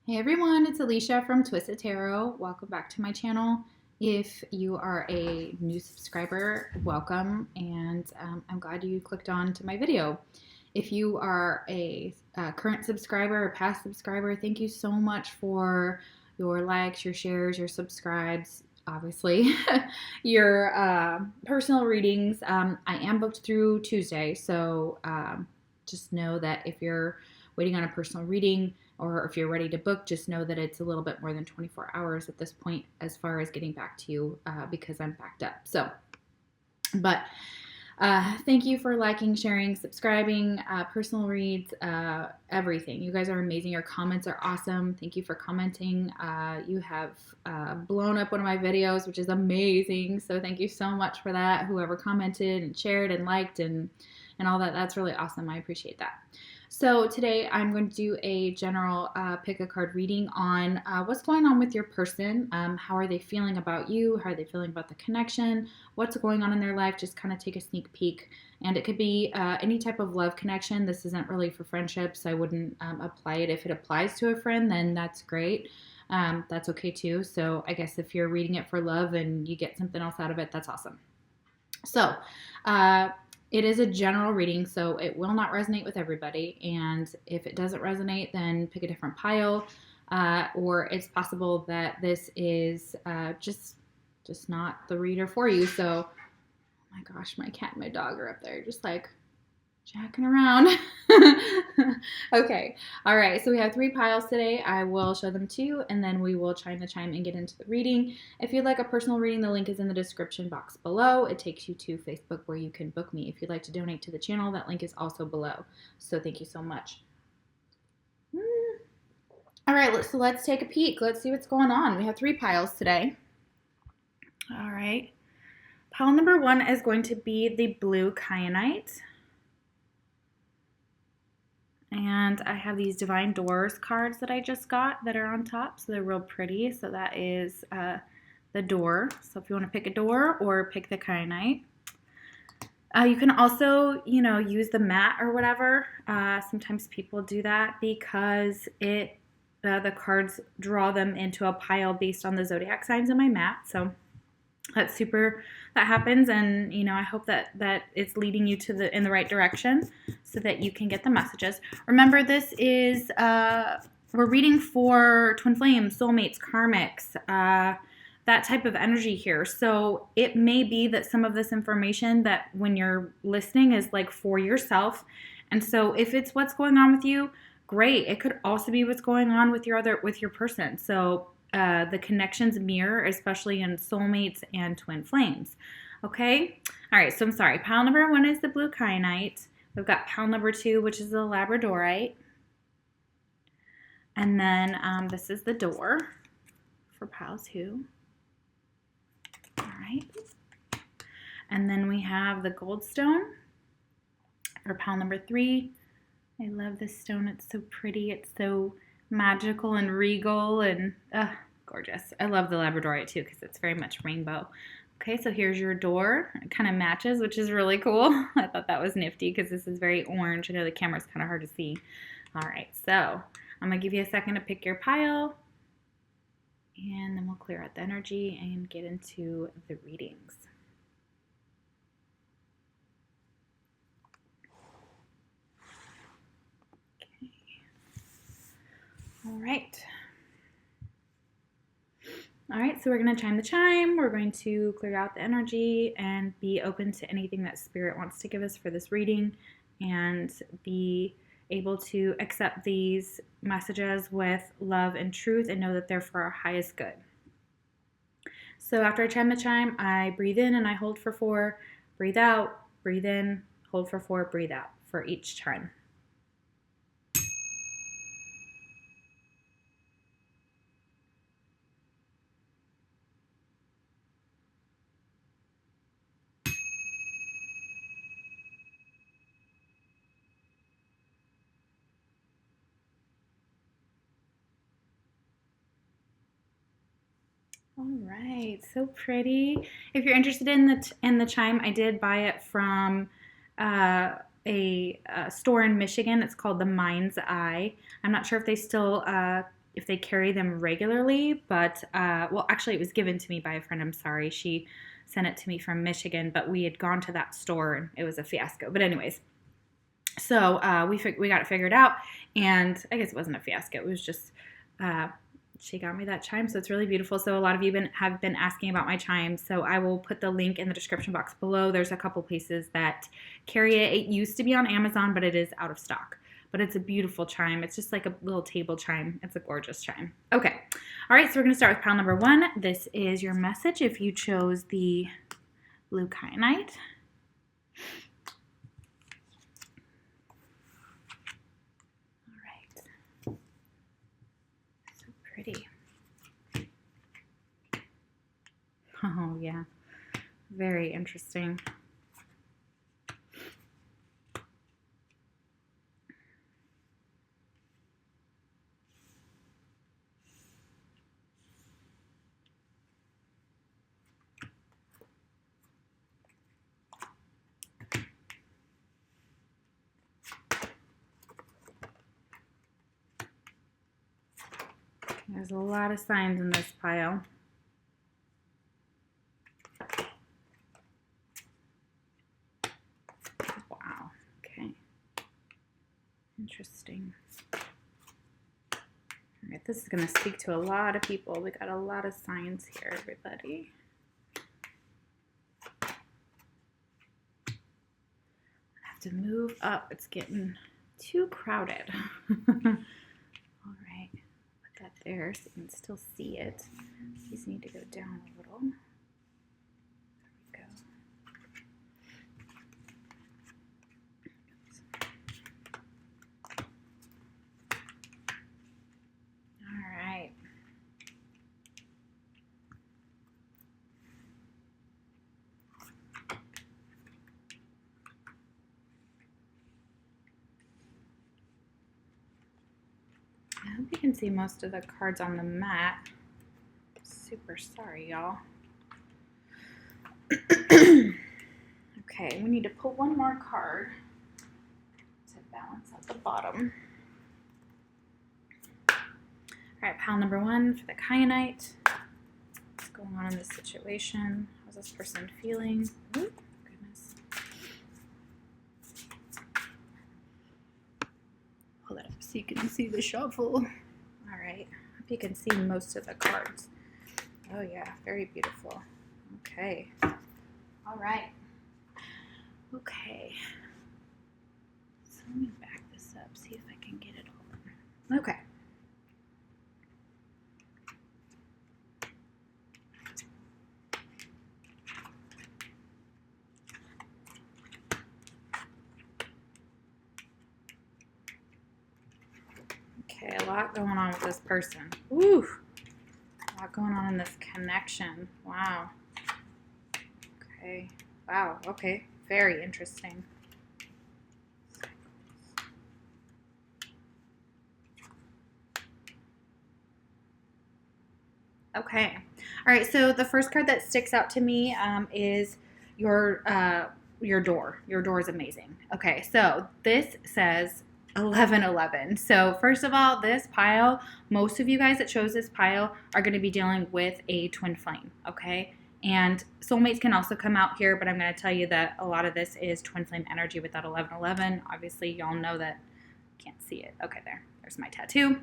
Hey everyone, it's Alicia from Twisted Tarot. Welcome back to my channel. If you are a new subscriber, welcome, and I'm glad you clicked on to my video. If you are a current subscriber or past subscriber, thank you so much for your likes, your shares, your subscribes, obviously, your personal readings. I am booked through Tuesday, so just know that if you're waiting on a personal reading, or if you're ready to book, just know that it's a little bit more than 24 hours at this point as far as getting back to you because I'm backed up. So, but thank you for liking, sharing, subscribing, personal reads, everything. You guys are amazing. Your comments are awesome. Thank you for commenting. You have blown up one of my videos, which is amazing. So thank you so much for that. Whoever commented and shared and liked and all that, that's really awesome. I appreciate that. So today I'm going to do a general pick a card reading on what's going on with your person. How are they feeling about you? How are they feeling about the connection? What's going on in their life? Just kind of take a sneak peek. And it could be any type of love connection. This isn't really for friendships. I wouldn't apply it. If it applies to a friend, then that's great. That's okay too. So I guess if you're reading it for love and you get something else out of it, that's awesome. So, it is a general reading, so it will not resonate with everybody. And if it doesn't resonate, then pick a different pile. Or it's possible that this is just not the reader for you. So, oh my gosh, my cat and my dog are up there just like jacking around. Okay. All right. So we have 3 piles today. I will show them to you, and then we will chime the chime and get into the reading. If you'd like a personal reading, the link is in the description box below. It takes you to Facebook where you can book me. If you'd like to donate to the channel, that link is also below. So thank you so much. All right. So let's take a peek. Let's see what's going on. We have 3 piles today. All right. Pile number 1 is going to be the blue kyanite. And I have these Divine Doors cards that I just got that are on top, so they're real pretty. So that is the door. So if you want to pick a door or pick the kyanite. You can also, use the mat or whatever. Sometimes people do that because the cards draw them into a pile based on the zodiac signs in my mat. So that's super, that happens, and I hope that it's leading you to in the right direction so that you can get the messages. Remember, this is we're reading for twin flames, soulmates, karmics, that type of energy here. So it may be that some of this information that when you're listening is like for yourself, and so if it's what's going on with you, great. It could also be what's going on with your person. So the connections mirror, especially in soulmates and twin flames. Okay? All right, so I'm sorry. Pile number 1 is the blue kyanite. We've got pile number 2, which is the labradorite. And then this is the door for pile 2. All right. And then we have the goldstone for pile number 3. I love this stone. It's so pretty. It's so magical and regal and gorgeous. I love the labradorite too because it's very much rainbow. Okay, so here's your door. It kind of matches, which is really cool. I thought that was nifty because this is very orange. I know the camera's kind of hard to see. All right, so I'm going to give you a second to pick your pile, and then we'll clear out the energy and get into the readings. Okay. All right. All right, so we're going to chime the chime. We're going to clear out the energy and be open to anything that Spirit wants to give us for this reading, and be able to accept these messages with love and truth and know that they're for our highest good. So after I chime the chime, I breathe in and I hold for 4, breathe out, breathe in, hold for 4, breathe out for each chime. All right, so pretty. If you're interested in the chime, I did buy it from a store in Michigan. It's called the Mind's Eye. I'm not sure if they still if they carry them regularly, but, well, actually it was given to me by a friend. I'm sorry. She sent it to me from Michigan, but we had gone to that store and it was a fiasco. But anyways, so we got it figured out, and I guess it wasn't a fiasco. It was just she got me that chime, so it's really beautiful. So a lot of you have been asking about my chime, so I will put the link in the description box below. There's a couple places that carry it. It used to be on Amazon, but it is out of stock. But it's a beautiful chime. It's just like a little table chime. It's a gorgeous chime. Okay. All right, so we're going to start with pile number 1. This is your message if you chose the blue kyanite. Pretty. Oh, yeah. Very interesting. There's a lot of signs in this pile. Wow. Okay. Interesting. All right, this is going to speak to a lot of people. We got a lot of signs here, everybody. I have to move up. It's getting too crowded. That there so you can still see it. These need to go down a little. There we go. All right. I hope you can see most of the cards on the mat. Super sorry, y'all. Okay, we need to pull one more card to balance out the bottom. All right, pile number 1 for the kyanite. What's going on in this situation? How's this person feeling? Ooh, goodness. Pull it up so you can see the shuffle. All right, hope you can see most of the cards. Oh yeah, very beautiful. Okay. All right. Okay. So let me back this up, see if I can get it all in. Okay. Okay, a lot going on with this person. Ooh, a lot going on in this connection. Wow. Okay. Wow. Okay. Very interesting. Okay. All right. So the first card that sticks out to me is your door. Your door is amazing. Okay. So this says 1111. So first of all, this pile, most of you guys that chose this pile are going to be dealing with a twin flame. Okay. And soulmates can also come out here, but I'm going to tell you that a lot of this is twin flame energy with that 1111. Obviously, y'all know that. Can't see it. Okay, there's my tattoo.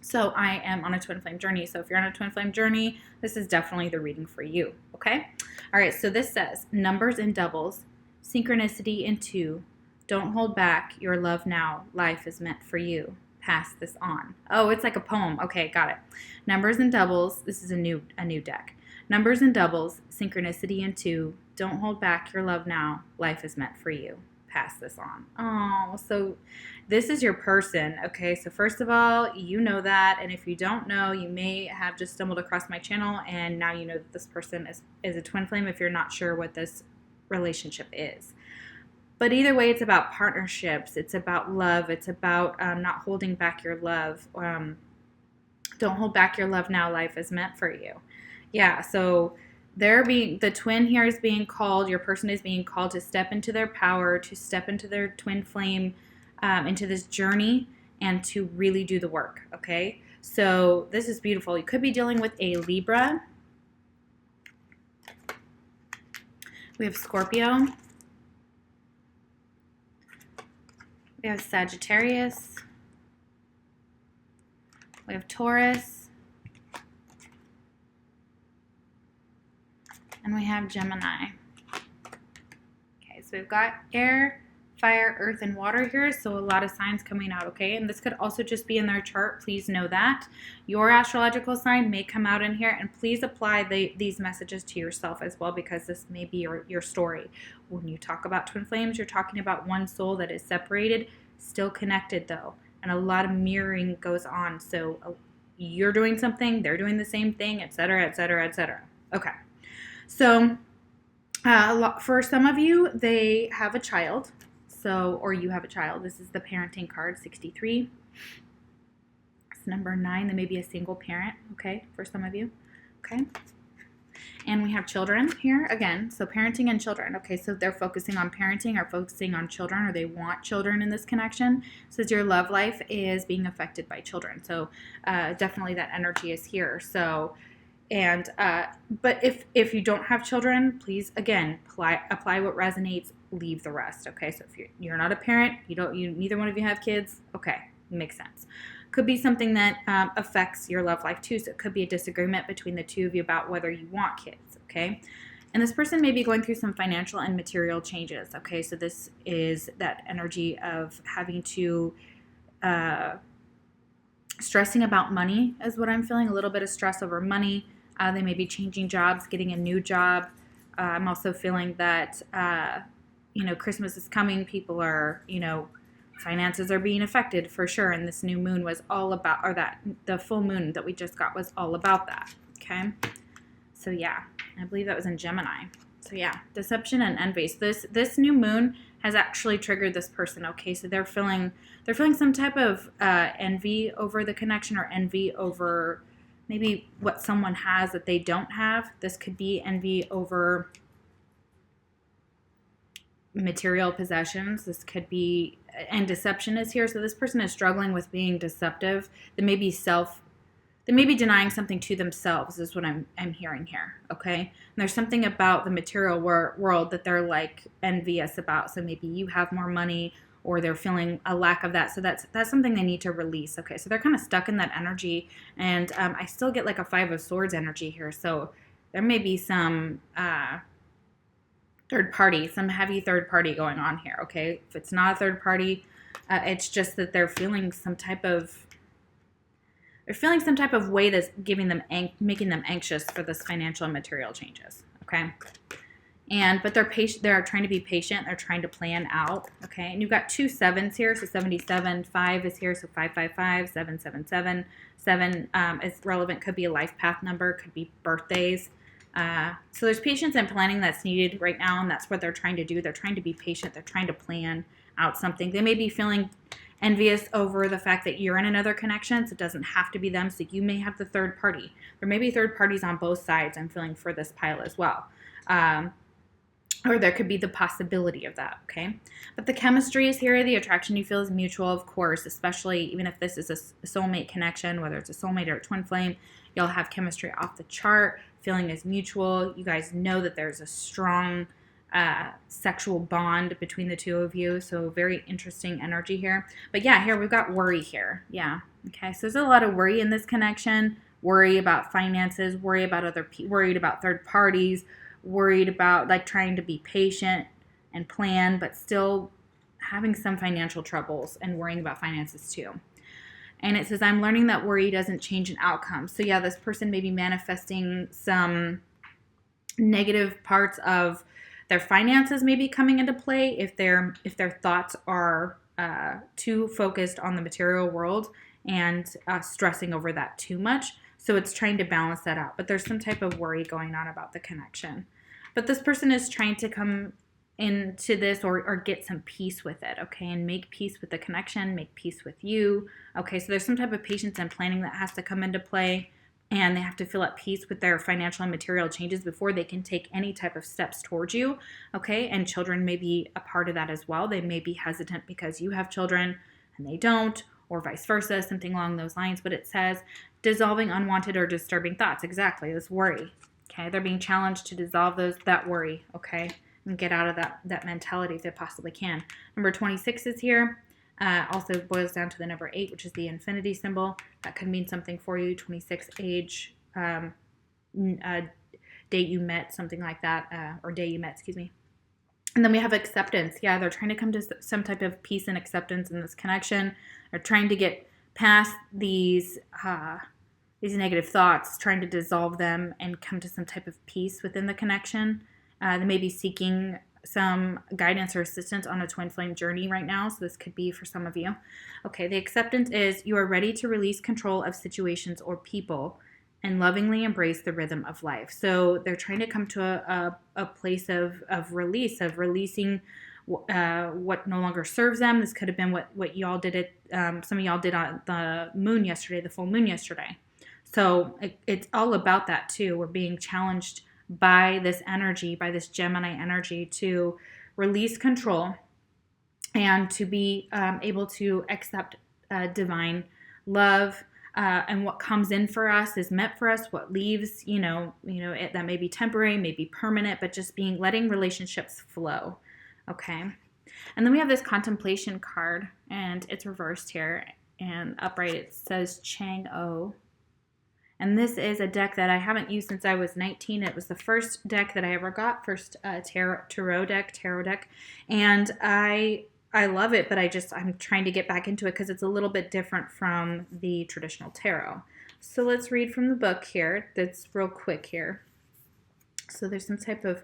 So I am on a twin flame journey. So if you're on a twin flame journey, this is definitely the reading for you. Okay. All right. So this says numbers and doubles, synchronicity in 2. Don't hold back. Your love now. Life is meant for you. Pass this on. Oh, it's like a poem. Okay, got it. Numbers and doubles. This is a new deck. Numbers and doubles, synchronicity in 2. Don't hold back your love now. Life is meant for you. Pass this on. Oh, so this is your person. Okay, so first of all, you know that. And if you don't know, you may have just stumbled across my channel and now you know that this person is a twin flame if you're not sure what this relationship is. But either way, it's about partnerships. It's about love. It's about not holding back your love. Don't hold back your love now. Life is meant for you. Yeah, so the twin here is being called, your person is being called to step into their power, to step into their twin flame, into this journey, and to really do the work, okay? So this is beautiful. You could be dealing with a Libra. We have Scorpio. We have Sagittarius. We have Taurus. And we have Gemini. Okay, so we've got air, fire, earth, and water here, so a lot of signs coming out, okay? And this could also just be in their chart. Please know that. Your astrological sign may come out in here, and please apply these messages to yourself as well, because this may be your story. When you talk about twin flames, you're talking about one soul that is separated, still connected though, and a lot of mirroring goes on. So you're doing something, they're doing the same thing, etc., etc., etc. Okay, so for some of you, they have a child. So, or you have a child. This is the parenting card, 63. It's number 9. They may be a single parent, okay, for some of you, okay? And we have children here again. So parenting and children, okay? So they're focusing on parenting or focusing on children, or they want children in this connection. It says your love life is being affected by children. So definitely that energy is here. So, and but if you don't have children, please again apply what resonates, leave the rest, okay? So if you're not a parent, neither one of you have kids, okay, makes sense. Could be something that affects your love life too. So it could be a disagreement between the two of you about whether you want kids, okay? And this person may be going through some financial and material changes, okay? So this is that energy of having to stressing about money is what I'm feeling. A little bit of stress over money. They may be changing jobs, getting a new job. I'm also feeling that, Christmas is coming. People are, finances are being affected for sure. And this new moon was all about, or that the full moon that we just got was all about that. Okay. So yeah, I believe that was in Gemini. So yeah, deception and envy. So this new moon has actually triggered this person. Okay. So they're feeling some type of envy over the connection, or envy over maybe what someone has that they don't have. This could be envy over material possessions. This could be, and deception is here. So this person is struggling with being deceptive. They may be denying something to themselves is what I'm hearing here, okay? And there's something about the material world that they're like envious about. So maybe you have more money, or they're feeling a lack of that. So that's something they need to release, okay? So they're kind of stuck in that energy, and I still get like a 5 of Swords energy here. So there may be some third party, some heavy third party going on here, okay? If it's not a third party, it's just that they're feeling some type of way that's making them anxious for this financial and material changes, okay? But they're patient. They're trying to be patient. They're trying to plan out, okay? And you've got 2 7s here, so 77. 5 is here, so 555, 777. 7 is relevant. Could be a life path number. Could be birthdays. So there's patience and planning that's needed right now, and that's what they're trying to do. They're trying to be patient. They're trying to plan out something. They may be feeling envious over the fact that you're in another connection, so it doesn't have to be them. So you may have the third party. There may be third parties on both sides. I'm feeling for this pile as well. Or there could be the possibility of that, okay? But the chemistry is here. The attraction you feel is mutual, of course, especially even if this is a soulmate connection, whether it's a soulmate or a twin flame, you'll have chemistry off the chart. Feeling is mutual. You guys know that there's a strong sexual bond between the two of you, so very interesting energy here. But yeah, here we've got worry here. Yeah, okay, so there's a lot of worry in this connection. Worry about finances, worried about third parties, worried about like trying to be patient and plan, but still having some financial troubles and worrying about finances too. And it says, I'm learning that worry doesn't change an outcome. So yeah, this person may be manifesting some negative parts of their finances may be coming into play if their thoughts are too focused on the material world and stressing over that too much. So it's trying to balance that out. But there's some type of worry going on about the connection. But this person is trying to come into this or get some peace with it, okay? And make peace with the connection, make peace with you. Okay, so there's some type of patience and planning that has to come into play. And they have to feel at peace with their financial and material changes before they can take any type of steps towards you, okay? And children may be a part of that as well. They may be hesitant because you have children and they don't, or vice versa, something along those lines. But it says dissolving unwanted or disturbing thoughts. Exactly, this worry. Okay, they're being challenged to dissolve that worry, okay, and get out of that mentality if they possibly can. Number 26 is here. Also boils down to the number 8, which is the infinity symbol. That could mean something for you. 26 age, date you met, something like that, or day you met, excuse me. And then we have acceptance. Yeah, they're trying to come to some type of peace and acceptance in this connection. They're trying to get past these negative thoughts, trying to dissolve them and come to some type of peace within the connection. They may be seeking some guidance or assistance on a twin flame journey right now. So this could be for some of you. Okay, the acceptance is you are ready to release control of situations or people and lovingly embrace the rhythm of life. So they're trying to come to a place of release, of releasing what no longer serves them. This could have been what y'all did some of y'all did on the moon yesterday, the full moon yesterday. So it's all about that too. We're being challenged by this energy, by this Gemini energy, to release control and to be able to accept divine love. And what comes in for us is meant for us. What leaves, that may be temporary, may be permanent, but just letting relationships flow. Okay. And then we have this contemplation card, and it's reversed here, and upright it says Chang-O. And this is a deck that I haven't used since I was 19. It was the first deck that I ever got, first tarot deck. And I love it, but I'm trying to get back into it because it's a little bit different from the traditional tarot. So let's read from the book here. That's real quick here. So there's some type of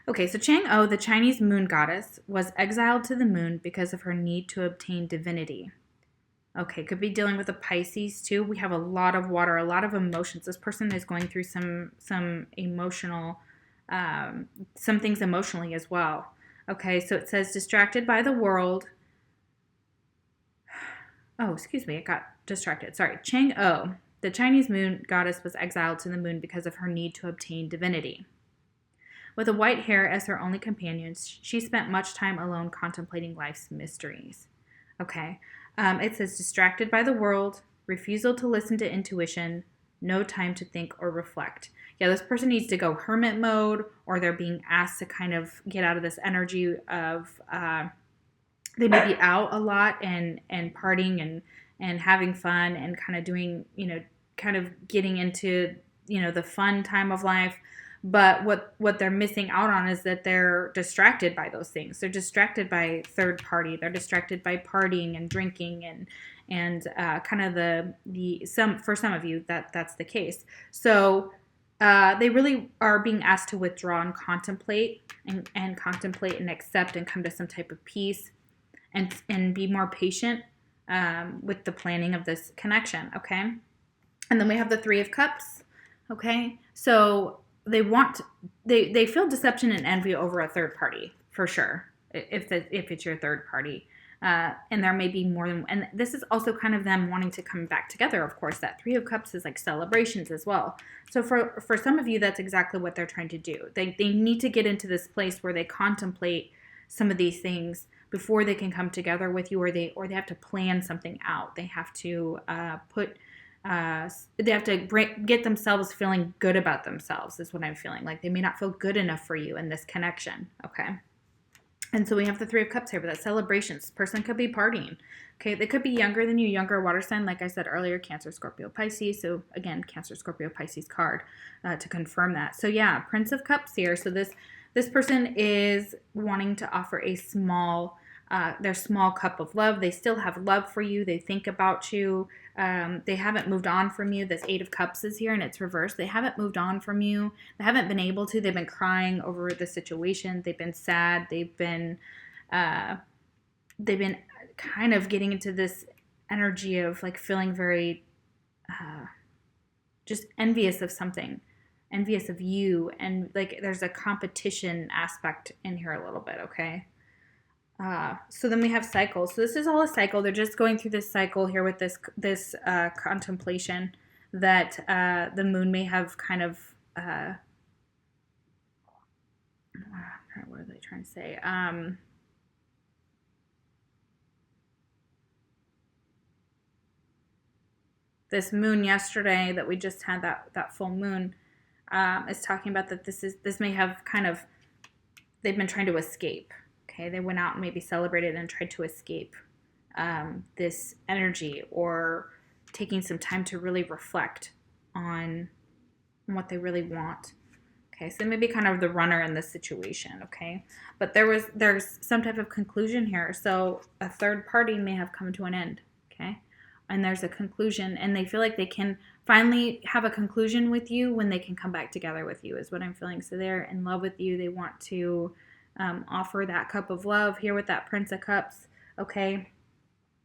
okay, so Chang-O, the Chinese moon goddess, was exiled to the moon because of her need to obtain divinity. Okay, could be dealing with a Pisces too. We have a lot of water, a lot of emotions. This person is going through some emotional some things emotionally as well. Okay, so it says distracted by the world. Oh, excuse me, it got distracted. Sorry. Chang-O, the Chinese moon goddess, was exiled to the moon because of her need to obtain divinity. With a white hare as her only companion, she spent much time alone contemplating life's mysteries. Okay, it says distracted by the world, refusal to listen to intuition, no time to think or reflect. Yeah, this person needs to go hermit mode, or they're being asked to kind of get out of this energy of they may be out a lot and partying and having fun and kind of doing, kind of getting into, the fun time of life. But what they're missing out on is that they're distracted by those things. They're distracted by third party. They're distracted by partying and drinking and kind of for some of you that's the case. So they really are being asked to withdraw and contemplate and contemplate and accept and come to some type of peace and be more patient with the planning of this connection. Okay, and then we have the Three of Cups. Okay, so they feel deception and envy over a third party for sure, if it's your third party, and there may be more than. And this is also kind of them wanting to come back together. Of course, that Three of Cups is like celebrations as well. So for some of you, that's exactly what they're trying to do. They need to get into this place where they contemplate some of these things before they can come together with you, or they have to plan something out. They have to they have to get themselves feeling good about themselves is what I'm feeling. Like they may not feel good enough for you in this connection. Okay. And so we have the Three of Cups here, but that's celebrations. This person could be partying. Okay. They could be younger than you, younger water sign. Like I said earlier, Cancer, Scorpio, Pisces. So again, Cancer, Scorpio, Pisces card to confirm that. So yeah, Prince of Cups here. So this person is wanting to offer a their small cup of love. They still have love for you. They think about you. They haven't moved on from you. This Eight of Cups is here and it's reversed. They haven't moved on from you. They haven't been able to. They've been crying over the situation. They've been sad. They've been kind of getting into this energy of like feeling very just envious of something, envious of you. And like there's a competition aspect in here a little bit. Okay. So then we have cycles. So this is all a cycle. They're just going through this cycle here with this contemplation that the moon may have kind of what are they trying to say? this moon yesterday that we just had, that full moon, is talking about that this may have kind of, they've been trying to escape. Okay, they went out and maybe celebrated and tried to escape this energy, or taking some time to really reflect on what they really want. Okay, so maybe kind of the runner in this situation, okay? But there's some type of conclusion here. So a third party may have come to an end, okay? And there's a conclusion, and they feel like they can finally have a conclusion with you when they can come back together with you, is what I'm feeling. So they're in love with you. They want to offer that cup of love here with that Prince of Cups, okay?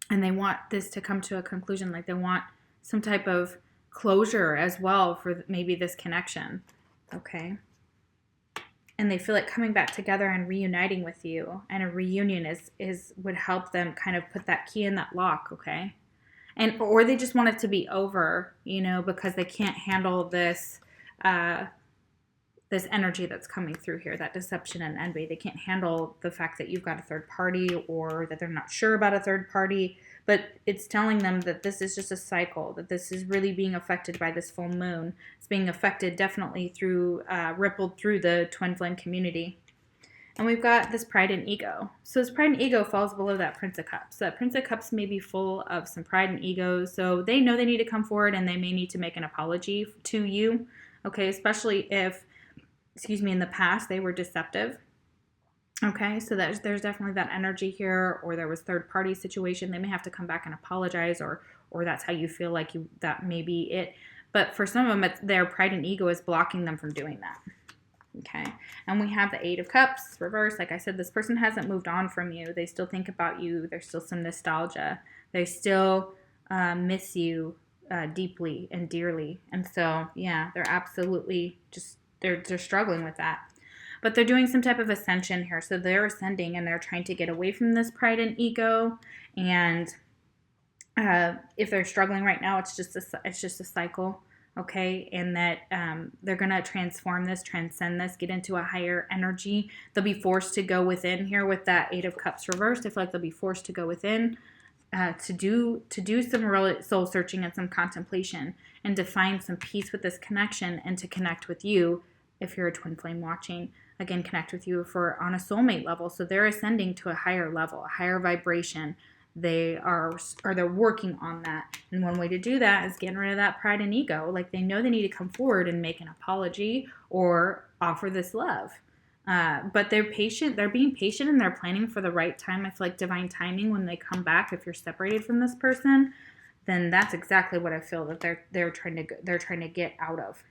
And they want this to come to a conclusion. Like, they want some type of closure as well for maybe this connection, okay? And they feel like coming back together and reuniting with you, and a reunion would help them kind of put that key in that lock, okay? And or they just want it to be over, you know, because they can't handle this this energy that's coming through here, that deception and envy. They can't handle the fact that you've got a third party, or that they're not sure about a third party. But it's telling them that this is just a cycle, that this is really being affected by this full moon. It's being affected definitely through, rippled through the twin flame community. And we've got this pride and ego. So this pride and ego falls below that Prince of Cups. That Prince of Cups may be full of some pride and ego. So they know they need to come forward, and they may need to make an apology to you. Okay, especially if, in the past they were deceptive. Okay, so there's definitely that energy here, or there was third party situation. They may have to come back and apologize, or that's how you feel like that may be it. But for some of them, their pride and ego is blocking them from doing that. Okay, and we have the Eight of Cups reversed. Like I said, this person hasn't moved on from you. They still think about you. There's still some nostalgia. They still miss you deeply and dearly. And so, yeah, they're absolutely just, they're struggling with that. But they're doing some type of ascension here. So they're ascending, and they're trying to get away from this pride and ego. And if they're struggling right now, it's just a cycle, okay? And that they're going to transform this, transcend this, get into a higher energy. They'll be forced to go within here with that Eight of Cups reversed. I feel like they'll be forced to go within to do some real soul searching and some contemplation, and to find some peace with this connection, and to connect with you. If you're a twin flame watching, again, connect with you on a soulmate level. So they're ascending to a higher level, a higher vibration. They're working on that. And one way to do that is getting rid of that pride and ego. Like, they know they need to come forward and make an apology or offer this love. But they're patient. They're being patient, and they're planning for the right time. I feel like divine timing when they come back. If you're separated from this person, then that's exactly what I feel that they're trying to get out of,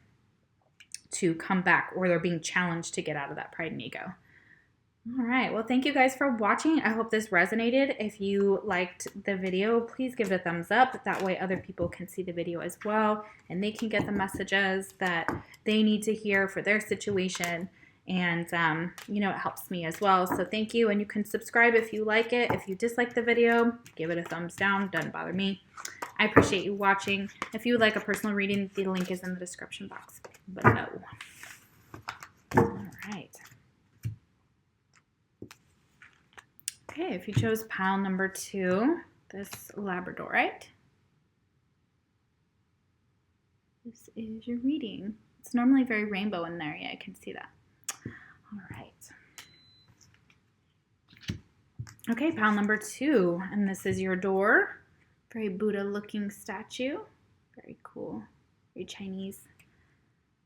to come back, or they're being challenged to get out of that pride and ego. All right. Well, thank you guys for watching. I hope this resonated. If you liked the video, please give it a thumbs up. That way other people can see the video as well, and they can get the messages that they need to hear for their situation. And, it helps me as well. So thank you. And you can subscribe if you like it. If you dislike the video, give it a thumbs down. Doesn't bother me. I appreciate you watching. If you would like a personal reading, the link is in the description box below. All right. Okay, if you chose pile number 2, this Labradorite, this is your reading. It's normally very rainbow in there. Yeah, I can see that. All right. Okay, pile number 2, and this is your door. Very Buddha-looking statue. Very cool. Very Chinese.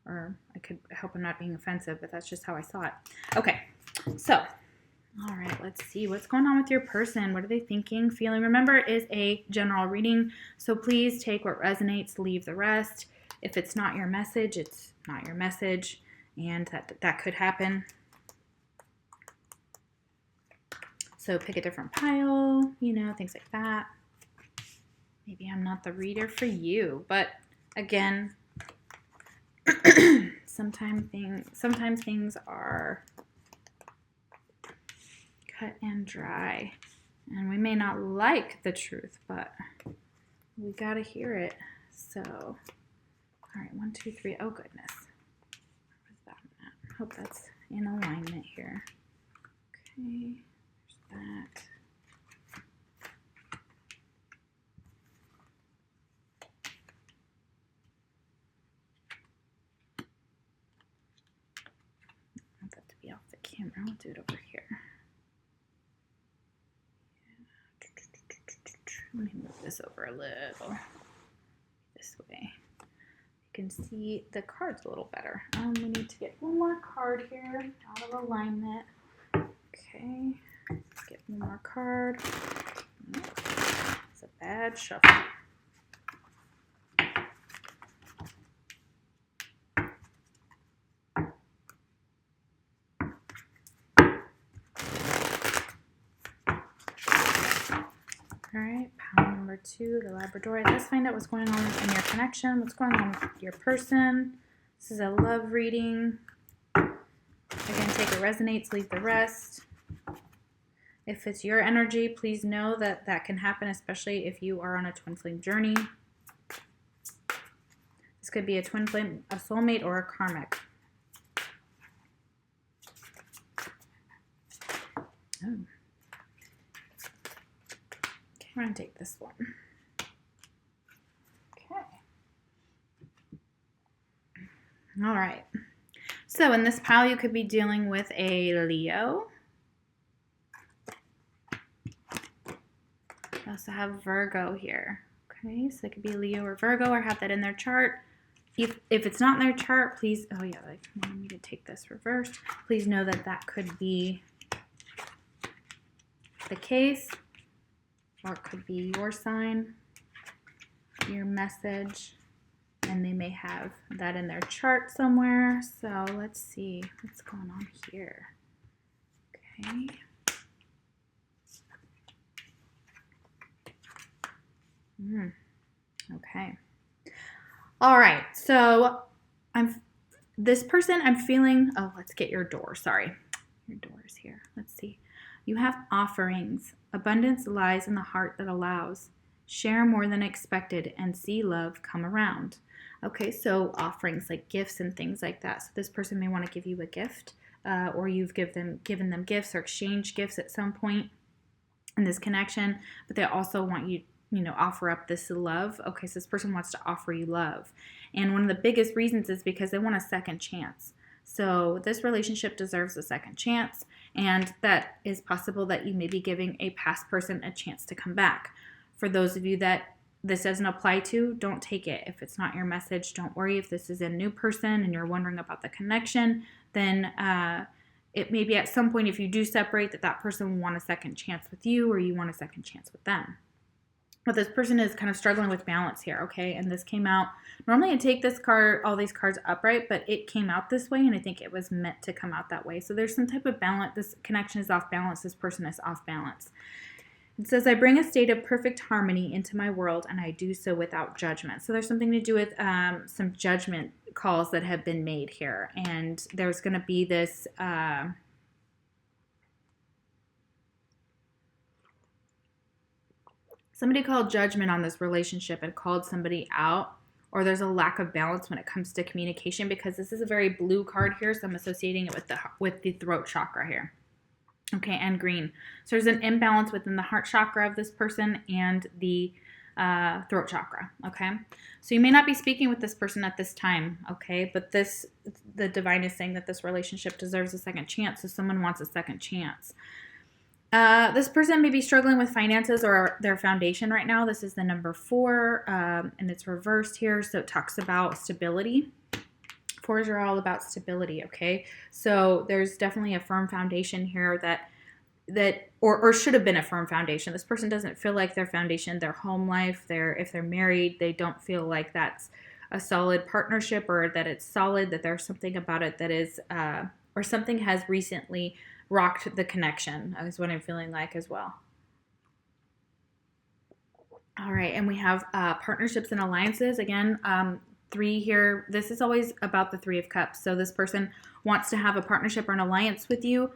Or I hope I'm not being offensive, but that's just how I saw it. Okay, so, all right, let's see what's going on with your person. What are they thinking, feeling? Remember, it is a general reading, so please take what resonates, leave the rest. If it's not your message, it's not your message, and that could happen. So pick a different pile, things like that. Maybe I'm not the reader for you, but again, sometimes things are cut and dry, and we may not like the truth, but we gotta hear it. So, all right, 1, 2, 3. Oh goodness, where's that one at? Hope that's in alignment here. Okay, there's that. camera. I'll do it over here. Let me move this over a little this way. You can see the cards a little better. We need to get one more card here out of alignment. Okay, let's get one more card. It's a bad shuffle. All right, pile number 2, the Labrador. Let's find out what's going on in your connection. What's going on with your person? This is a love reading. Again, take what resonates, leave the rest. If it's your energy, please know that that can happen, especially if you are on a twin flame journey. This could be a twin flame, a soulmate, or a karmic. Oh. We're going to take this one. Okay. All right. So in this pile, you could be dealing with a Leo. You also have Virgo here. Okay, so it could be Leo or Virgo, or have that in their chart. If it's not in their chart, please, oh yeah, they wanted me to take this reversed. Please know that that could be the case. Or it could be your sign, your message, and they may have that in their chart somewhere. So let's see what's going on here. Okay. Okay. All right. So this person, I'm feeling, oh, let's get your door. Sorry. Your door is here. Let's see. You have offerings. Abundance lies in the heart that allows. Share more than expected and see love come around. Okay, so offerings like gifts and things like that. So this person may want to give you a gift, or you've given them gifts or exchanged gifts at some point in this connection, but they also want you, offer up this love. Okay, so this person wants to offer you love. And one of the biggest reasons is because they want a second chance. So this relationship deserves a second chance, and that is possible that you may be giving a past person a chance to come back. For those of you that this doesn't apply to, don't take it. If it's not your message, don't worry. If this is a new person and you're wondering about the connection, then it may be at some point, if you do separate, that person will want a second chance with you, or you want a second chance with them. But this person is kind of struggling with balance here, okay? And this came out, normally I take this card, all these cards upright, but it came out this way, and I think it was meant to come out that way. So there's some type of balance. This connection is off balance. This person is off balance. It says, I bring a state of perfect harmony into my world, and I do so without judgment. So there's something to do with some judgment calls that have been made here. And there's going to be this... somebody called judgment on this relationship and called somebody out, or there's a lack of balance when it comes to communication, because this is a very blue card here, so I'm associating it with the throat chakra here. Okay, and green. So there's an imbalance within the heart chakra of this person and the throat chakra, okay? So you may not be speaking with this person at this time, okay? But the divine is saying that this relationship deserves a second chance, so someone wants a second chance. This person may be struggling with finances or their foundation right now. This is the number 4, and it's reversed here, so it talks about stability. 4s are all about stability, okay? So there's definitely a firm foundation here that should have been a firm foundation. This person doesn't feel like their foundation, their home life, if they're married, they don't feel like that's a solid partnership, or that it's solid, that there's something about it that is, or something has recently rocked the connection, is what I'm feeling like as well. All right, and we have partnerships and alliances. Again, 3 here. This is always about the 3 of Cups. So this person wants to have a partnership or an alliance with you.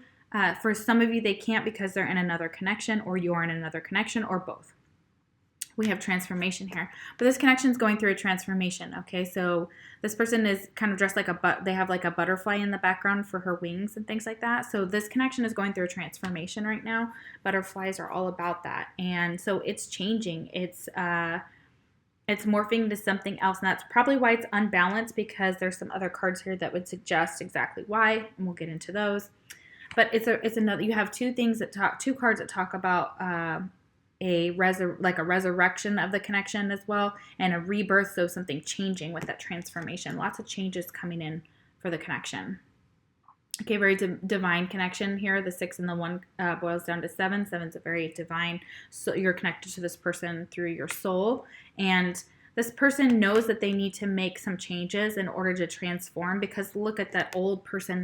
For some of you, they can't because they're in another connection, or you're in another connection, or both. We have transformation here. But this connection is going through a transformation, okay? So this person is kind of dressed like they have like a butterfly in the background for her wings and things like that. So this connection is going through a transformation right now. Butterflies are all about that. And so it's changing. It's morphing into something else. And that's probably why it's unbalanced, because there's some other cards here that would suggest exactly why. And we'll get into those. But it's another, you have two cards that talk about a resurrection of the connection as well, and a rebirth, so something changing with that transformation. Lots of changes coming in for the connection. Okay, very divine connection here. The 6 and the 1 boils down to 7. 7's a very divine, so you're connected to this person through your soul, and this person knows that they need to make some changes in order to transform, because look at that old person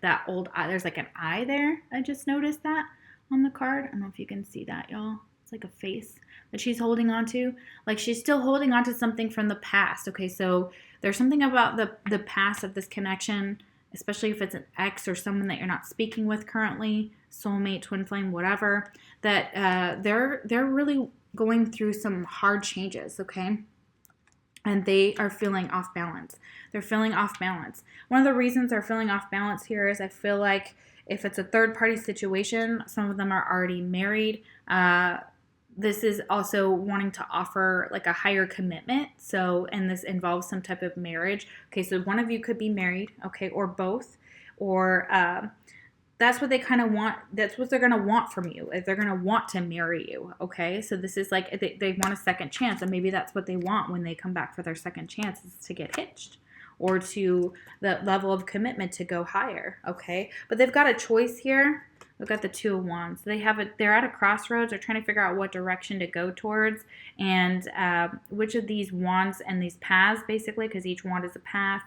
that old eye. There's like an eye there. I just noticed that on the card. I don't know if you can see that, y'all. It's like a face that she's holding on to. Like she's still holding on to something from the past. Okay, so there's something about the past of this connection, especially if it's an ex or someone that you're not speaking with currently, soulmate, twin flame, whatever, that they're really going through some hard changes, okay? And they are feeling off balance. They're feeling off balance. One of the reasons they're feeling off balance here is I feel like if it's a third-party situation, some of them are already married. This is also wanting to offer like a higher commitment. So, and this involves some type of marriage. Okay, so one of you could be married, okay, or both, or that's what they kind of want. That's what they're going to want from you. If they're going to want to marry you, okay? So this is like they want a second chance, and maybe that's what they want when they come back for their second chance, is to get hitched, or to the level of commitment to go higher, okay? But they've got a choice here. We've got the 2 of Wands. They're at a crossroads. They're trying to figure out what direction to go towards, and which of these wands and these paths, basically, because each wand is a path.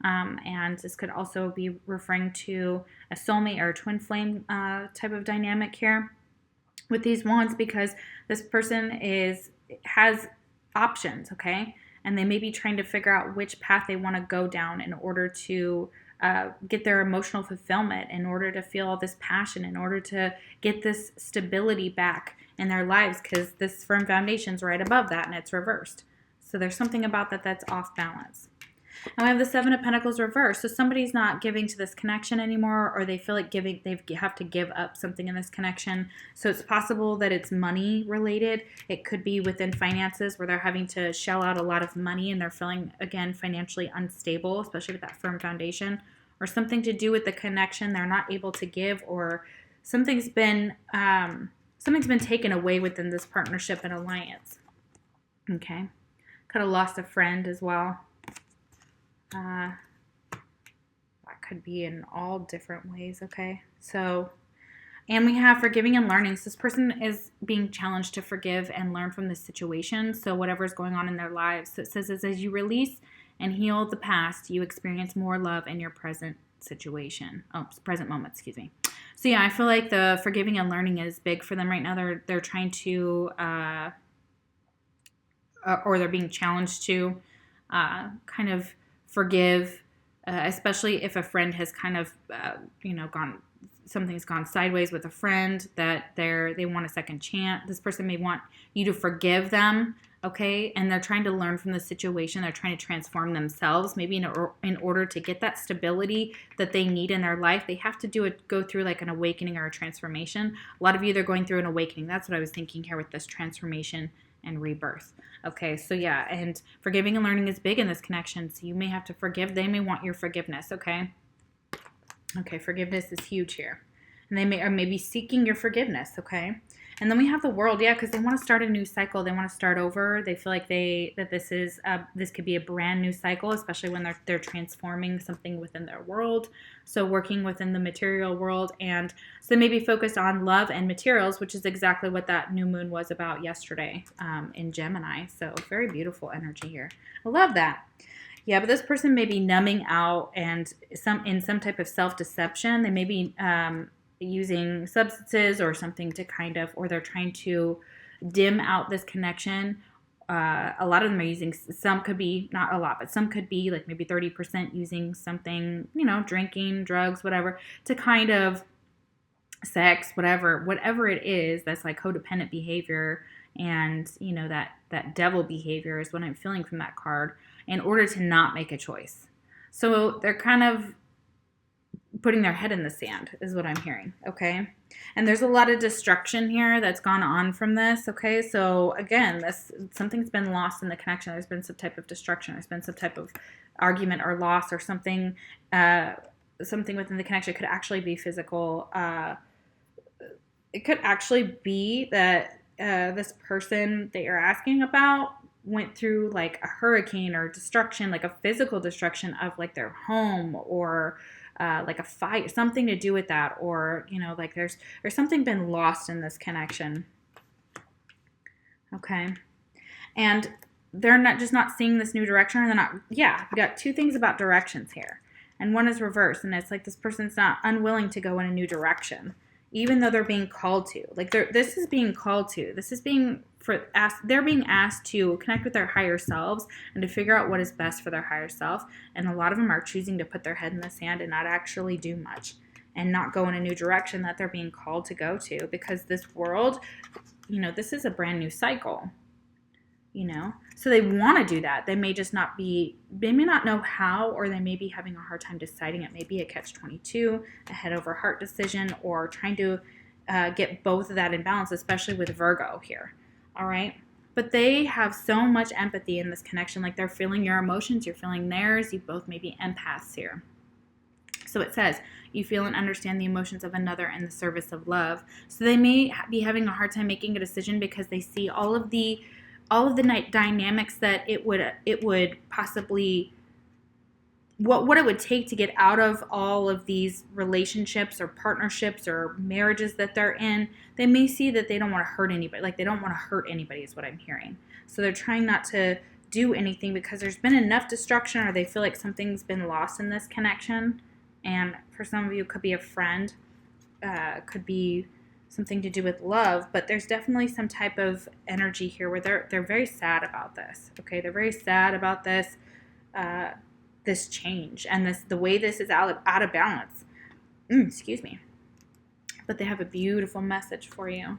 And this could also be referring to a soulmate or a twin flame type of dynamic here with these wands, because this person has options, okay? And they may be trying to figure out which path they want to go down in order to get their emotional fulfillment, in order to feel all this passion, in order to get this stability back in their lives, because this firm foundation is right above that and it's reversed. So there's something about that that's off balance. And we have the 7 of Pentacles reversed. So somebody's not giving to this connection anymore, or they feel like they have to give up something in this connection. So it's possible that it's money related. It could be within finances where they're having to shell out a lot of money and they're feeling, again, financially unstable, especially with that firm foundation, or something to do with the connection they're not able to give, or something's been taken away within this partnership and alliance. Okay. Could have lost a friend as well. That could be in all different ways, okay? So, and we have forgiving and learning. So this person is being challenged to forgive and learn from this situation. So whatever's going on in their lives. So it says, as you release and heal the past, you experience more love in your present situation. Oh, present moment, excuse me. So yeah, I feel like the forgiving and learning is big for them right now. They're trying to, or they're being challenged to kind of forgive, especially if a friend has kind of, something's gone sideways with a friend, that they want a second chance. This person may want you to forgive them, okay? And they're trying to learn from the situation. They're trying to transform themselves, maybe in order to get that stability that they need in their life. They have to go through like an awakening or a transformation. A lot of you, they're going through an awakening. That's what I was thinking here with this transformation and rebirth. Okay, so yeah, and forgiving and learning is big in this connection. So you may have to forgive. They may want your forgiveness, okay? Okay, forgiveness is huge here. And they may be seeking your forgiveness, okay? And then we have the World, yeah, because they want to start a new cycle. They want to start over. They feel like this could be a brand new cycle, especially when they're transforming something within their world. So working within the material world, and so they may be focused on love and materials, which is exactly what that new moon was about yesterday in Gemini. So very beautiful energy here. I love that. Yeah, but this person may be numbing out and in some type of self-deception. They may be using substances or something to or they're trying to dim out this connection. A lot of them are using, some could be, not a lot, but some could be like maybe 30% using something, drinking, drugs, whatever, to kind of sex, whatever it is, that's like codependent behavior. And, that devil behavior is what I'm feeling from that card, in order to not make a choice. So they're kind of putting their head in the sand is what I'm hearing, okay? And there's a lot of destruction here that's gone on from this, okay? So again, something's been lost in the connection. There's been some type of destruction. There's been some type of argument or loss or something something within the connection. It could actually be physical. It could actually be that this person that you're asking about went through like a hurricane or destruction, like a physical destruction of like their home, or like a fight, something to do with that, or you know, like there's something been lost in this connection. Okay, and they're not seeing this new direction, or they're not. Yeah, we got two things about directions here, and one is reverse, and it's like this person's not unwilling to go in a new direction, even though they're being called to. Like this is being called to. This is being they're being asked to connect with their higher selves and to figure out what is best for their higher self. And a lot of them are choosing to put their head in the sand and not actually do much, and not go in a new direction that they're being called to go to, because this world, you know, this is a brand new cycle. You know, so they want to do that. They may just not be, they may not know how, or they may be having a hard time deciding. It may be a catch-22, a head over heart decision, or trying to get both of that in balance, especially with Virgo here. All right. But they have so much empathy in this connection. Like they're feeling your emotions, you're feeling theirs. You both may be empaths here. So it says, you feel and understand the emotions of another in the service of love. So they may be having a hard time making a decision because they see all of the dynamics that it would possibly, what it would take to get out of all of these relationships or partnerships or marriages that they're in. They may see that they don't want to hurt anybody. Like they don't want to hurt anybody is what I'm hearing. So they're trying not to do anything because there's been enough destruction, or they feel like something's been lost in this connection. And for some of you, it could be a friend, could be something to do with love, but there's definitely some type of energy here where they're very sad about this. Okay, they're very sad about this this change and the way this is out of balance. Excuse me. But they have a beautiful message for you.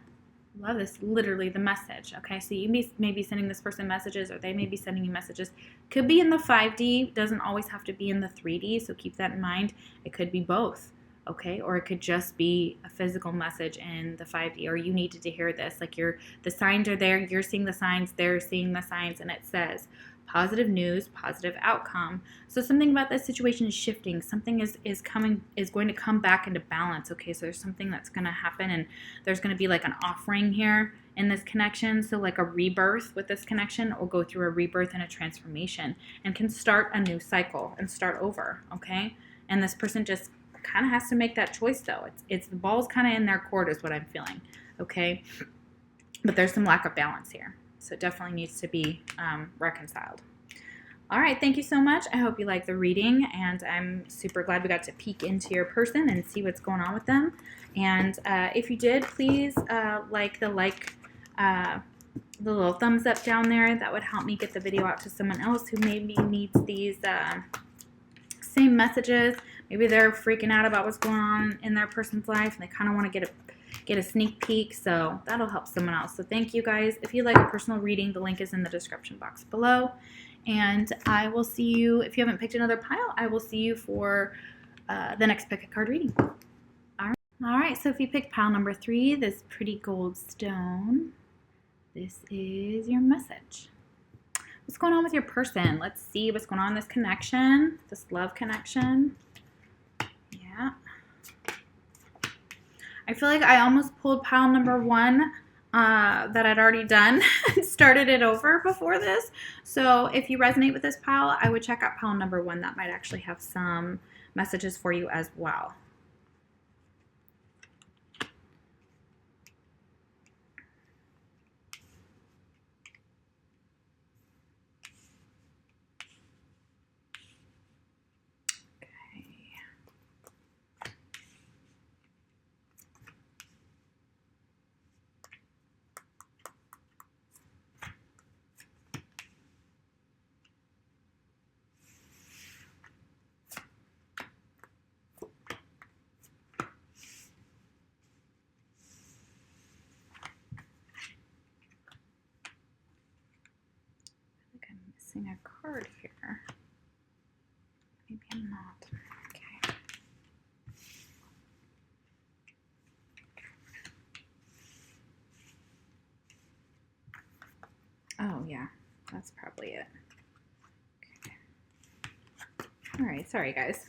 Love this, literally the message. Okay, so you may be sending this person messages, or they may be sending you messages. Could be in the 5D, doesn't always have to be in the 3D, so keep that in mind. It could be both. Okay, or it could just be a physical message in the 5D, or you needed to hear this. Like the signs are there, you're seeing the signs, they're seeing the signs, and it says positive news, positive outcome. So something about this situation is shifting. Something is going to come back into balance. Okay, so there's something that's going to happen, and there's going to be like an offering here in this connection. So like a rebirth with this connection, or go through a rebirth and a transformation, and can start a new cycle and start over. Okay, and this person just kind of has to make that choice, though. It's the ball's kind of in their court is what I'm feeling. Okay, but there's some lack of balance here, so it definitely needs to be reconciled. All right, thank you so much. I hope you liked the reading, and I'm super glad we got to peek into your person and see what's going on with them. And if you did, please the little thumbs up down there. That would help me get the video out to someone else who maybe needs these same messages. Maybe they're freaking out about what's going on in their person's life, and they kind of want to get a sneak peek, so that'll help someone else. So thank you guys. If you'd like a personal reading, the link is in the description box below. And I will see you, if you haven't picked another pile, I will see you for the next pick a card reading. All right, so if you picked pile number 3, this pretty gold stone, this is your message. What's going on with your person? Let's see what's going on in this connection, this love connection. Yeah. I feel like I almost pulled pile number 1 that I'd already done and started it over before this. So if you resonate with this pile, I would check out pile number 1. That might actually have some messages for you as well. A card here. Maybe I'm not. Okay. Oh, yeah. That's probably it. Okay. All right. Sorry, guys.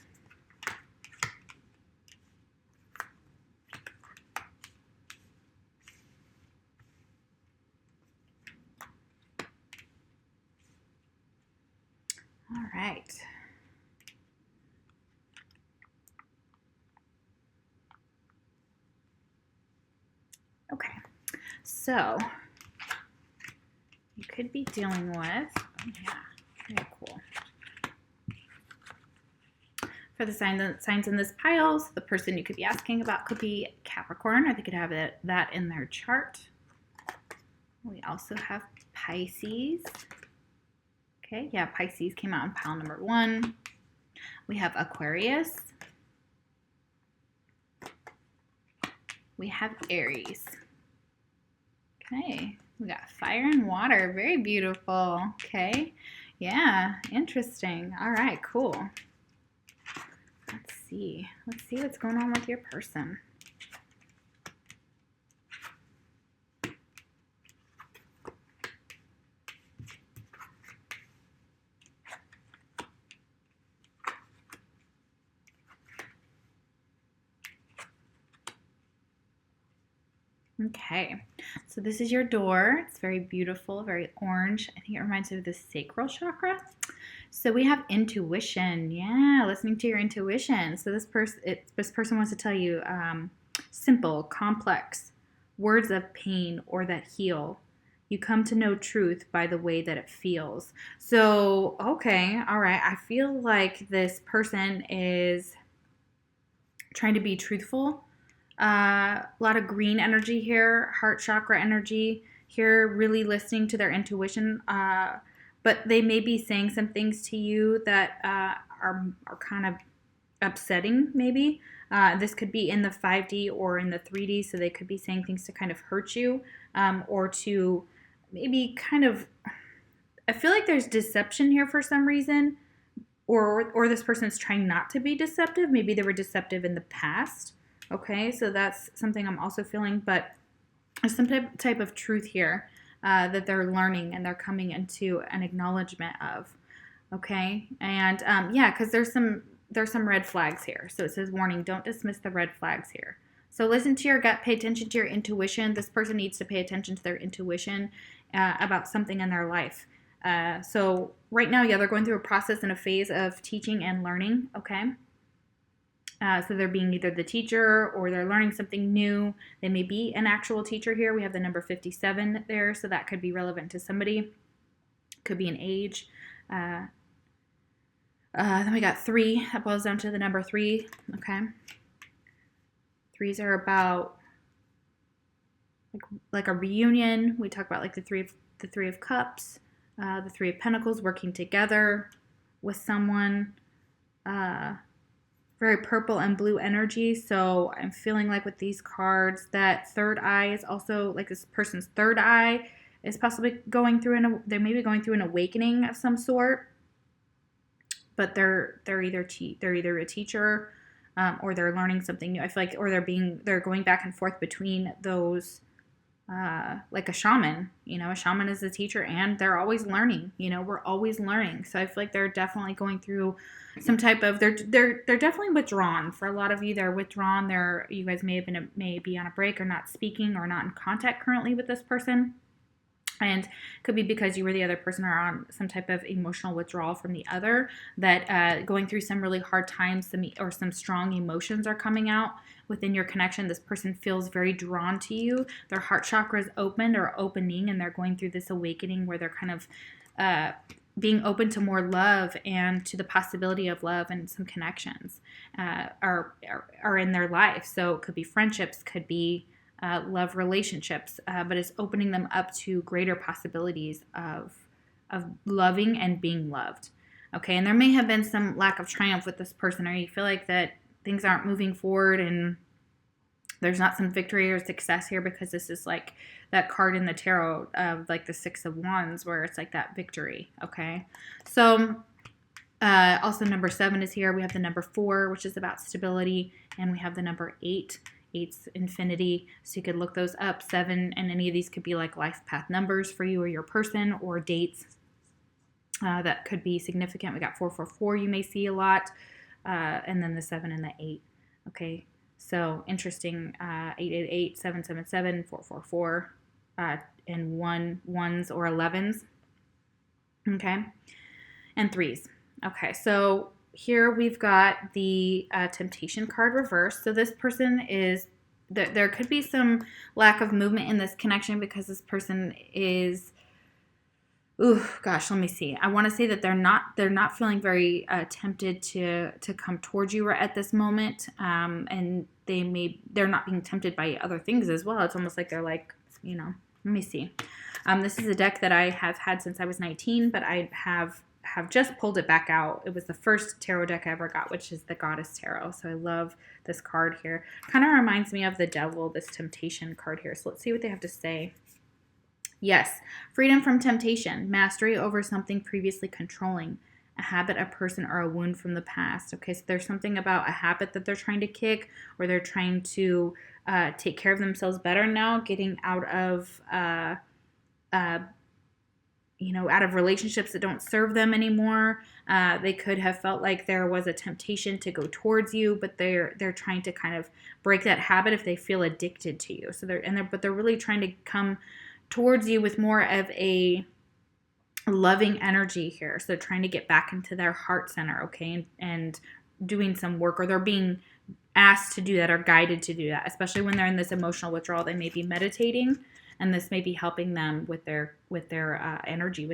right. Okay, so you could be dealing with, oh yeah, very cool. For the signs in this pile, so the person you could be asking about could be Capricorn, or they could have that in their chart. We also have Pisces. Okay, yeah, Pisces came out in pile number 1. We have Aquarius. We have Aries. Okay, we got fire and water. Very beautiful. Okay, yeah, interesting. All right, cool. Let's see what's going on with your person. Okay, so this is your door. It's very beautiful, very orange. I think it reminds me of the sacral chakra. So we have intuition. Yeah, listening to your intuition. So this person wants to tell you simple, complex words of pain or that heal. You come to know truth by the way that it feels. So, okay, all right. I feel like this person is trying to be truthful. A lot of green energy here, heart chakra energy here, really listening to their intuition. But they may be saying some things to you that are kind of upsetting, maybe. This could be in the 5D or in the 3D, so they could be saying things to kind of hurt you or to maybe kind of, I feel like there's deception here for some reason, or this person's trying not to be deceptive. Maybe they were deceptive in the past. Okay, so that's something I'm also feeling, but there's some type of truth here that they're learning and they're coming into an acknowledgement of. Okay, and yeah, because there's some red flags here. So it says, warning, don't dismiss the red flags here. So listen to your gut, pay attention to your intuition. This person needs to pay attention to their intuition about something in their life. So right now, yeah, they're going through a process and a phase of teaching and learning, okay? So they're being either the teacher or they're learning something new. They may be an actual teacher here. We have the number 57 there, so that could be relevant to somebody. Could be an age. Then we got 3. That boils down to the number 3, okay? 3s are about like a reunion. We talk about like the three of cups, the 3 of pentacles, working together with someone. Very purple and blue energy. So I'm feeling like with these cards that third eye is also like this person's third eye is possibly going through they may be going through an awakening of some sort. But they're either a teacher or they're learning something new. I feel like, or they're going back and forth between those, like a shaman. You know, a shaman is a teacher and they're always learning. You know, we're always learning. So I feel like they're definitely going through some type of they're definitely withdrawn. For a lot of you, they're withdrawn. You guys may be on a break or not speaking or not in contact currently with this person. And could be because you were the other person or on some type of emotional withdrawal from the other, that going through some really hard times, some strong emotions are coming out within your connection. This person feels very drawn to you. Their heart chakra is opened or opening, and they're going through this awakening where they're kind of being open to more love and to the possibility of love, and some connections are in their life. So it could be friendships, could be love relationships, but it's opening them up to greater possibilities of loving and being loved. Okay, and there may have been some lack of triumph with this person, or you feel like that things aren't moving forward and there's not some victory or success here, because this is like that card in the tarot of like the 6 of Wands where it's like that victory. Okay, so also number 7 is here. We have the number 4, which is about stability, and we have the number 8. 8's infinity, so you could look those up. 7 and any of these could be like life path numbers for you or your person, or dates that could be significant. We got 444 you may see a lot, and then the 7 and the 8. Okay, so interesting. 888, 777, 444, and 1s or 11s. Okay, and 3s. Okay, so here we've got the temptation card reversed. So this person is, there could be some lack of movement in this connection because this person is, ooh, gosh, let me see. I want to say that they're not feeling very tempted to come towards you right at this moment, and they're not being tempted by other things as well. It's almost like they're like, let me see. This is a deck that I have had since I was 19, but I have just pulled it back out. It was the first tarot deck I ever got, which is the Goddess Tarot. So I love this card here. Kind of reminds me of the Devil, this temptation card here. So let's see what they have to say. Yes, freedom from temptation, mastery over something previously controlling, a habit, a person, or a wound from the past. Okay, so there's something about a habit that they're trying to kick, or they're trying to take care of themselves better now, getting out of out of relationships that don't serve them anymore. They could have felt like there was a temptation to go towards you, but they're trying to kind of break that habit if they feel addicted to you. So they're really trying to come towards you with more of a loving energy here. So they're trying to get back into their heart center, okay, and doing some work, or they're being asked to do that or guided to do that, especially when they're in this emotional withdrawal. They may be meditating, and this may be helping them with their energy,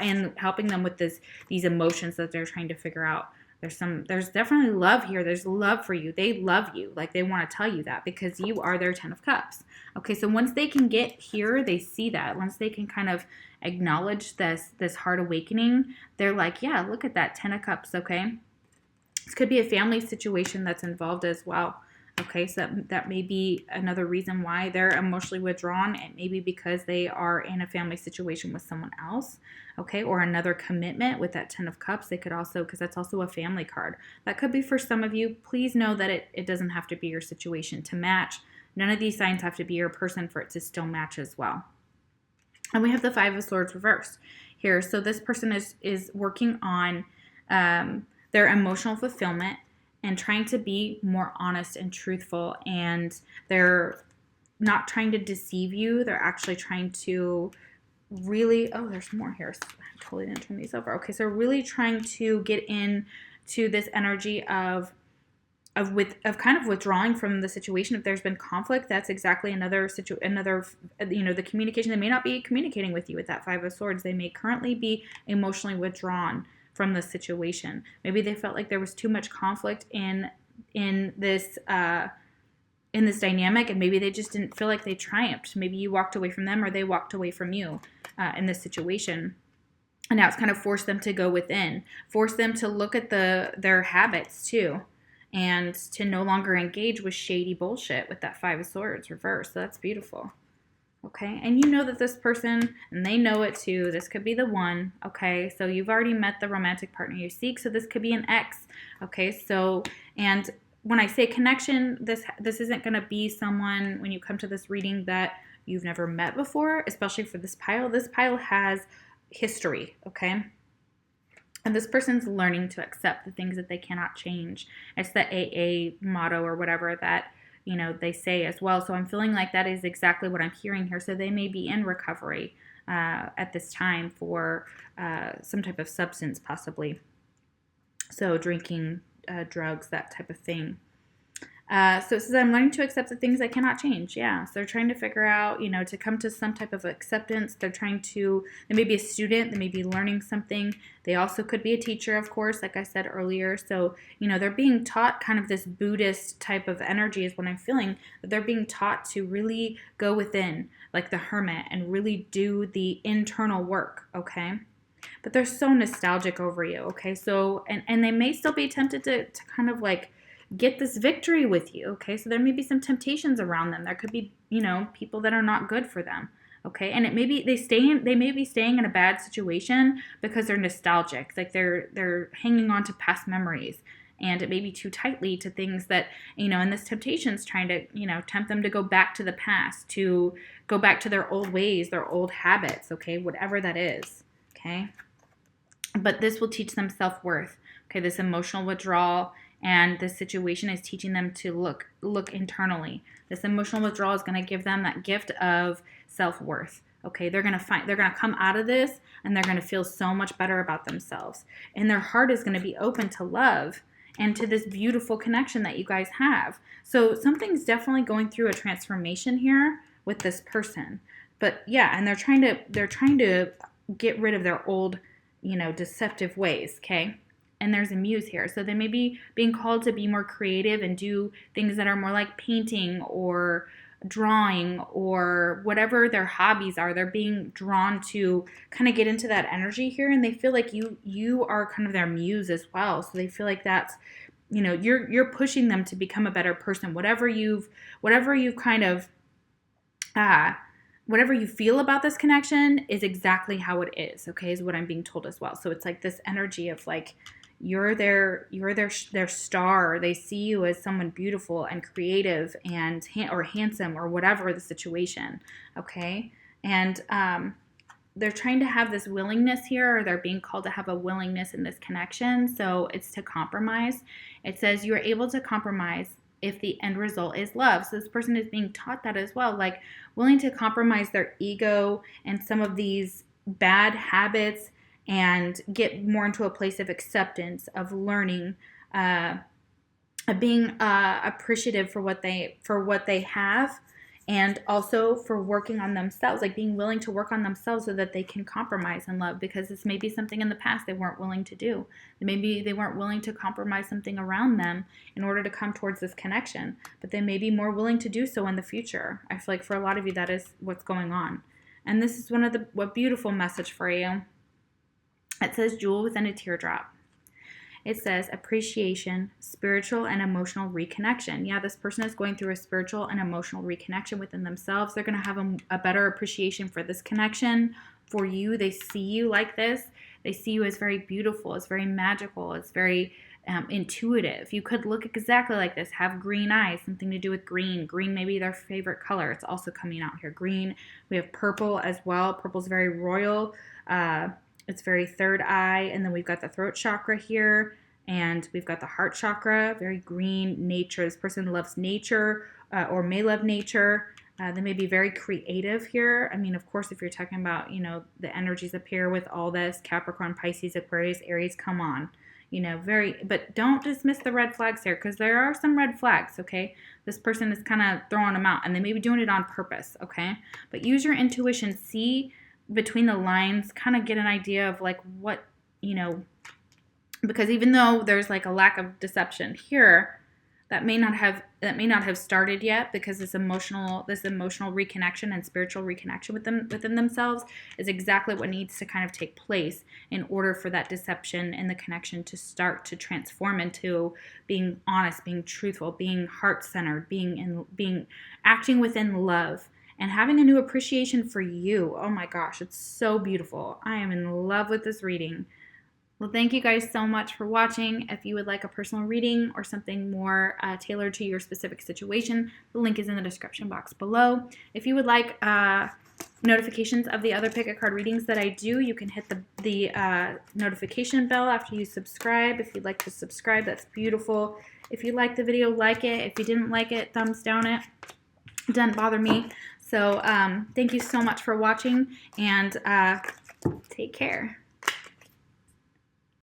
and helping them with these emotions that they're trying to figure out. There's definitely love here. There's love for you. They love you. Like, they want to tell you that because you are their 10 of Cups. Okay, so once they can get here, they see that. Once they can kind of acknowledge this heart awakening, they're like, yeah, look at that 10 of Cups, okay? This could be a family situation that's involved as well. Okay, so that may be another reason why they're emotionally withdrawn. It may be because they are in a family situation with someone else, okay, or another commitment with that 10 of Cups. They could also, because that's also a family card. That could be for some of you. Please know that it doesn't have to be your situation to match. None of these signs have to be your person for it to still match as well. And we have the 5 of Swords reversed here. So this person is working on their emotional fulfillment and trying to be more honest and truthful, and they're not trying to deceive you. They're actually trying to really, there's more here. I totally didn't turn these over. Okay, so really trying to get into this energy of kind of withdrawing from the situation. If there's been conflict, that's exactly another the communication. They may not be communicating with you with that 5 of Swords. They may currently be emotionally withdrawn from the situation. Maybe they felt like there was too much conflict in this dynamic, and maybe they just didn't feel like they triumphed. Maybe you walked away from them, or they walked away from you in this situation. And now it's kind of forced them to go within, force them to look at their habits too, and to no longer engage with shady bullshit with that 5 of Swords reversed. So that's beautiful. Okay, and you know that this person, and they know it too, this could be the one, okay? So you've already met the romantic partner you seek, so this could be an ex, okay? So, and when I say connection, this isn't going to be someone, when you come to this reading, that you've never met before, especially for this pile. This pile has history, okay? And this person's learning to accept the things that they cannot change. It's the AA motto or whatever that they say as well. So I'm feeling like that is exactly what I'm hearing here. So they may be in recovery at this time for some type of substance, possibly. So drinking, drugs, that type of thing. So it says, I'm learning to accept the things I cannot change. Yeah. So they're trying to figure out, to come to some type of acceptance. They may be a student, they may be learning something. They also could be a teacher, of course, like I said earlier. So, they're being taught kind of this Buddhist type of energy is what I'm feeling, that they're being taught to really go within, like the hermit, and really do the internal work. Okay. But they're so nostalgic over you. Okay. So, and they may still be tempted to kind of like get this victory with you, okay? So there may be some temptations around them. There could be, people that are not good for them, okay? And it may be they may be staying in a bad situation because they're nostalgic, like they're hanging on to past memories, and it may be too tightly to things that, and this temptation's trying to, tempt them to go back to the past, to go back to their old ways, their old habits, okay? Whatever that is, okay? But this will teach them self-worth, okay? This emotional withdrawal and this situation is teaching them to look internally. This emotional withdrawal is going to give them that gift of self-worth, Okay, they're gonna come out of this and they're gonna feel so much better about themselves. And their heart is gonna be open to love and to this beautiful connection that you guys have. So something's definitely going through a transformation here with this person. But yeah, and they're trying to get rid of their old, deceptive ways, okay? And there's a muse here. So they may be being called to be more creative and do things that are more like painting or drawing or whatever their hobbies are. They're being drawn to kind of get into that energy here, and they feel like you are kind of their muse as well. So they feel like that's, you're pushing them to become a better person. Whatever you feel about this connection is exactly how it is, okay, is what I'm being told as well. So it's like this energy of like, you're their star. They see you as someone beautiful and creative and or handsome or whatever the situation, okay? And they're trying to have this willingness here, or they're being called to have a willingness in this connection. So it's to compromise. It says you're able to compromise if the end result is love. So this person is being taught that as well, like willing to compromise their ego and some of these bad habits and get more into a place of acceptance, of learning, of being appreciative for what they have, and also for working on themselves, like being willing to work on themselves so that they can compromise in love, because this may be something in the past they weren't willing to do. Maybe they weren't willing to compromise something around them in order to come towards this connection, but they may be more willing to do so in the future. I feel like for a lot of you, that is what's going on. And this is what beautiful message for you. It says jewel within a teardrop. It says appreciation, spiritual and emotional reconnection. Yeah, this person is going through a spiritual and emotional reconnection within themselves. They're going to have a better appreciation for this connection, for you. They see you like this. They see you as very beautiful, as very magical, as very intuitive. You could look exactly like this, have green eyes, something to do with green. Green may be their favorite color. It's also coming out here. Green. We have purple as well. Purple's very royal. It's very third eye, and then we've got the throat chakra here, and we've got the heart chakra, very green nature. This person loves nature or may love nature. They may be very creative here. I mean, of course, if you're talking about, the energies up here with all this, Capricorn, Pisces, Aquarius, Aries, come on. But don't dismiss the red flags here, because there are some red flags, okay? This person is kind of throwing them out, and they may be doing it on purpose, okay? But use your intuition, see between the lines, kind of get an idea of like what, because even though there's like a lack of deception here, that may not have started yet, because this emotional reconnection and spiritual reconnection within themselves is exactly what needs to kind of take place in order for that deception and the connection to start to transform into being honest, being truthful, being heart-centered, acting within love, and having a new appreciation for you. Oh my gosh, it's so beautiful. I am in love with this reading. Well, thank you guys so much for watching. If you would like a personal reading or something more tailored to your specific situation, the link is in the description box below. If you would like notifications of the other pick a card readings that I do, you can hit the notification bell after you subscribe. If you'd like to subscribe, that's beautiful. If you liked the video, like it. If you didn't like it, thumbs down it. It doesn't bother me. So thank you so much for watching, and take care.